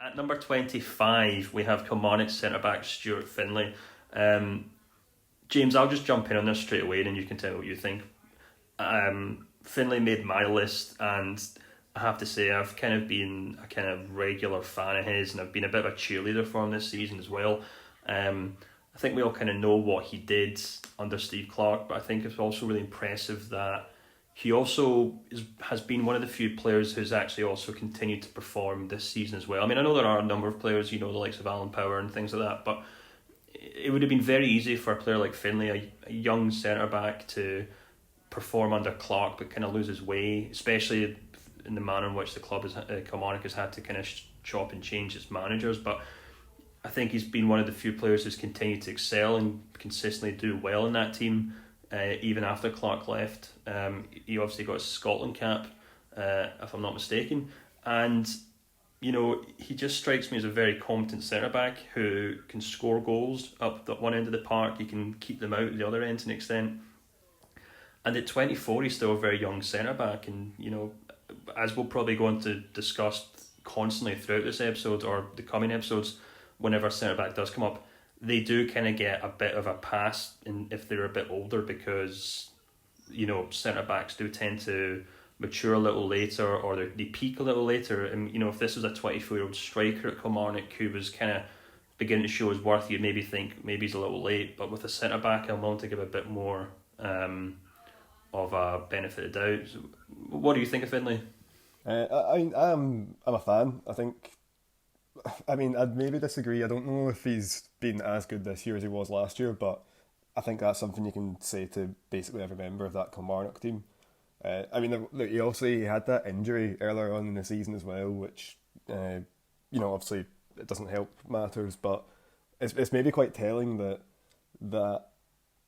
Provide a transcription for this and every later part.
At number 25, we have Kilmarnock centre-back Stuart Finlay. James, I'll just jump in on this straight away and you can tell me what you think. Finlay made my list, and I have to say I've kind of been a kind of regular fan of his, and I've been a bit of a cheerleader for him this season as well. I think we all kind of know what he did under Steve Clarke, but I think it's also really impressive that he also has been one of the few players who's actually also continued to perform this season as well. I mean, I know there are a number of players, the likes of Alan Power and things like that, but it would have been very easy for a player like Finlay, a young centre-back, to perform under Clarke but kind of lose his way, especially in the manner in which the club Kilmarnock has had to kind of chop and change its managers. But I think he's been one of the few players who's continued to excel and consistently do well in that team, even after Clarke left. He obviously got a Scotland cap, if I'm not mistaken, and he just strikes me as a very competent centre-back who can score goals up the one end of the park. He can keep them out at the other end to an extent. And at 24, he's still a very young centre-back. And, as we'll probably go on to discuss constantly throughout this episode or the coming episodes, whenever centre-back does come up, they do kind of get a bit of a pass if they're a bit older because, centre-backs do tend to mature a little later, or they peak a little later. And if this was a 24-year-old striker at Kilmarnock who was kind of beginning to show his worth, you'd maybe think maybe he's a little late. But with a centre back, I'm willing to give a bit more of a benefit of doubt. So what do you think of Finlay? I'm a fan. I'd maybe disagree. I don't know if he's been as good this year as he was last year, but I think that's something you can say to basically every member of that Kilmarnock team. He had that injury earlier on in the season as well, which, obviously it doesn't help matters, but it's maybe quite telling that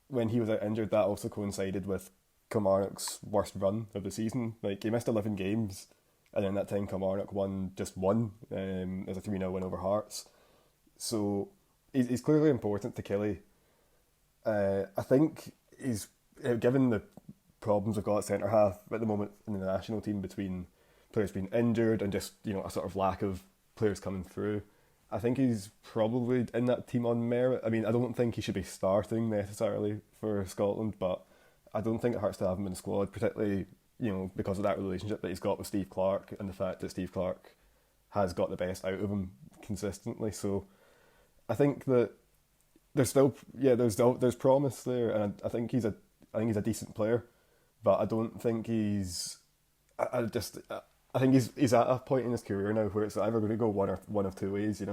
when he was out injured, that also coincided with Kilmarnock's worst run of the season. Like, he missed 11 games, and then that time Kilmarnock won as a 3-0 win over Hearts. So he's clearly important to Killie. I think he's, given the problems we've got at centre half at the moment in the national team between players being injured and just a sort of lack of players coming through, I think he's probably in that team on merit. I mean, I don't think he should be starting necessarily for Scotland, but I don't think it hurts to have him in the squad, particularly because of that relationship that he's got with Steve Clarke and the fact that Steve Clarke has got the best out of him consistently. So I think that there's promise there, and I think he's a decent player. But I don't think he's. I think he's at a point in his career now where it's either going to go one of two ways.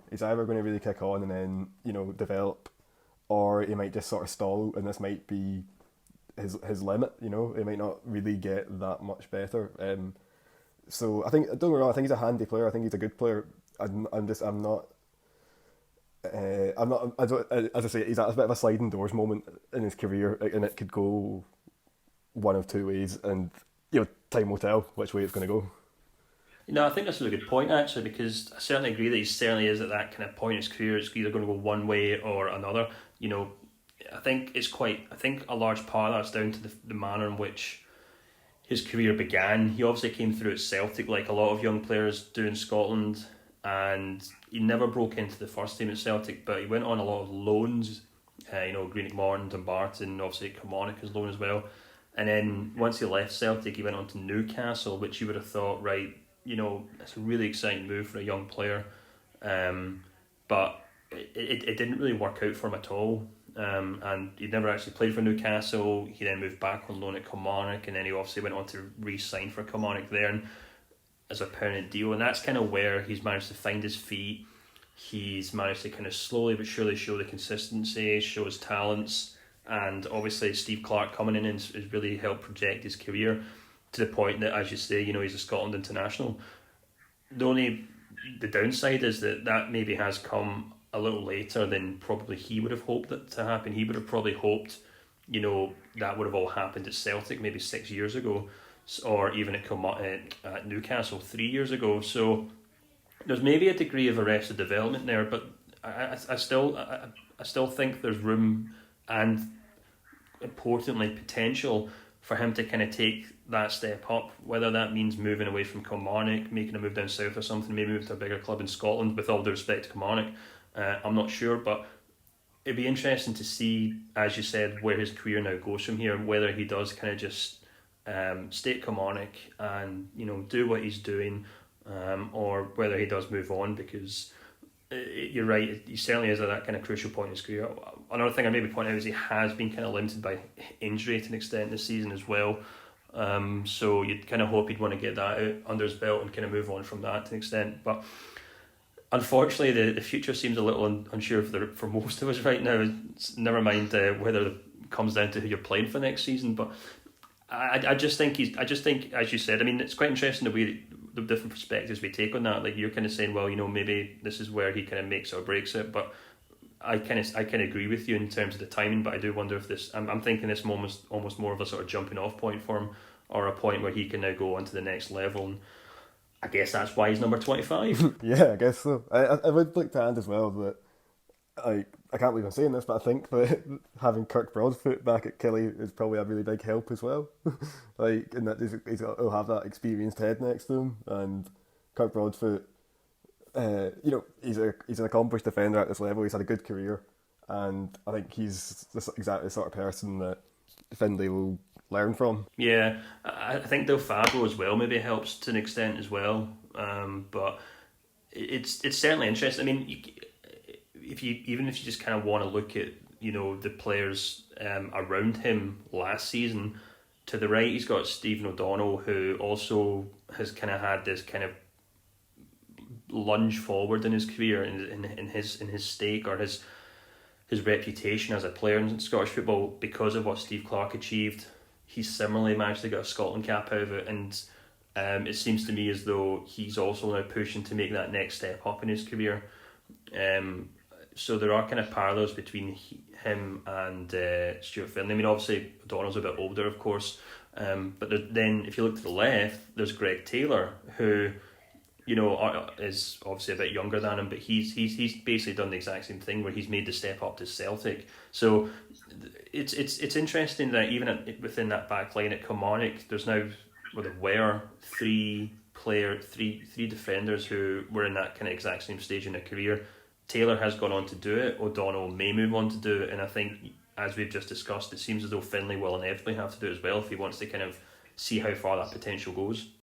He's either going to really kick on and then develop, or he might just sort of stall, and this might be his limit. He might not really get that much better. So I think, don't get me wrong, I think he's a handy player. I think he's a good player. I'm not. As I say, he's at a bit of a sliding doors moment in his career, and it could go one of two ways, and time will tell which way it's going to go. I think that's a really good point actually, because I certainly agree that he certainly is at that kind of point in his career. It's either going to go one way or another. I think a large part of that's down to the manner in which his career began. He obviously came through at Celtic like a lot of young players do in Scotland, and he never broke into the first team at Celtic, but he went on a lot of loans. Greenock Morton, Dumbarton, obviously Kilmarnock as loan as well. And then once he left Celtic, he went on to Newcastle, which you would have thought, right, it's a really exciting move for a young player. But it didn't really work out for him at all. And he never actually played for Newcastle. He then moved back on loan at Kilmarnock, and then he obviously went on to re-sign for Kilmarnock there and as a permanent deal. And that's kind of where he's managed to find his feet. He's managed to kind of slowly but surely show the consistency, show his talents. And obviously Steve Clarke coming in has really helped project his career to the point that, as you say, he's a Scotland international. The downside is that maybe has come a little later than probably he would have hoped it to happen. He would have probably hoped, that would have all happened at Celtic maybe 6 years ago, or even at Newcastle 3 years ago. So there's maybe a degree of arrested development there, but I still think there's room and, importantly, potential for him to kind of take that step up, whether that means moving away from Kilmarnock, making a move down south or something, maybe move to a bigger club in Scotland, with all due respect to Kilmarnock. I'm not sure, but it'd be interesting to see, as you said, where his career now goes from here, whether he does kind of just stay at Kilmarnock and, you know, do what he's doing, or whether he does move on, because you're right, he certainly is at that kind of crucial point in his career. Another thing I maybe point out is he has been kind of limited by injury to an extent this season as well. So you'd kind of hope he'd want to get that out under his belt and kind of move on from that to an extent. But unfortunately, the future seems a little unsure for most of us right now. Never mind whether it comes down to who you're playing for next season. But I just think as you said, I mean, it's quite interesting the different perspectives we take on that. Like, you're kind of saying, well, you know, maybe this is where he kind of makes or breaks it, but I kind of agree with you in terms of the timing. But I do wonder if this, I'm thinking this moment almost more of a sort of jumping off point for him, or a point where he can now go on to the next level. And I guess that's why he's number 25. Yeah, I guess so. I would like to add as well that I can't believe I'm saying this, but I think that having Kirk Broadfoot back at Kelly is probably a really big help as well. Like, in that he'll have that experienced head next to him, and Kirk Broadfoot, you know, he's an accomplished defender at this level. He's had a good career, and I think he's exactly the sort of person that Findlay will learn from. Yeah, I think Del Fabro as well maybe helps to an extent as well. But it's certainly interesting. I mean, even if you just kind of want to look at, you know, the players around him last season, to the right he's got Stephen O'Donnell, who also has kind of had this kind of lunge forward in his career, in his stake, or his reputation as a player in Scottish football because of what Steve Clarke achieved. He's similarly managed to get a Scotland cap out of it, and it seems to me as though he's also now pushing to make that next step up in his career. So there are kind of parallels between him and Stuart Findlay. I mean, obviously O'Donnell's a bit older, of course, but then if you look to the left, there's Greg Taylor, who, you know, is obviously a bit younger than him, but he's basically done the exact same thing, where he's made the step up to Celtic. So it's interesting that even within that back line at Kilmarnock, there's now, well, there were three defenders who were in that kind of exact same stage in their career. Taylor has gone on to do it. O'Donnell may move on to do it, and I think, as we've just discussed, it seems as though Findlay will inevitably have to do it as well if he wants to kind of see how far that potential goes.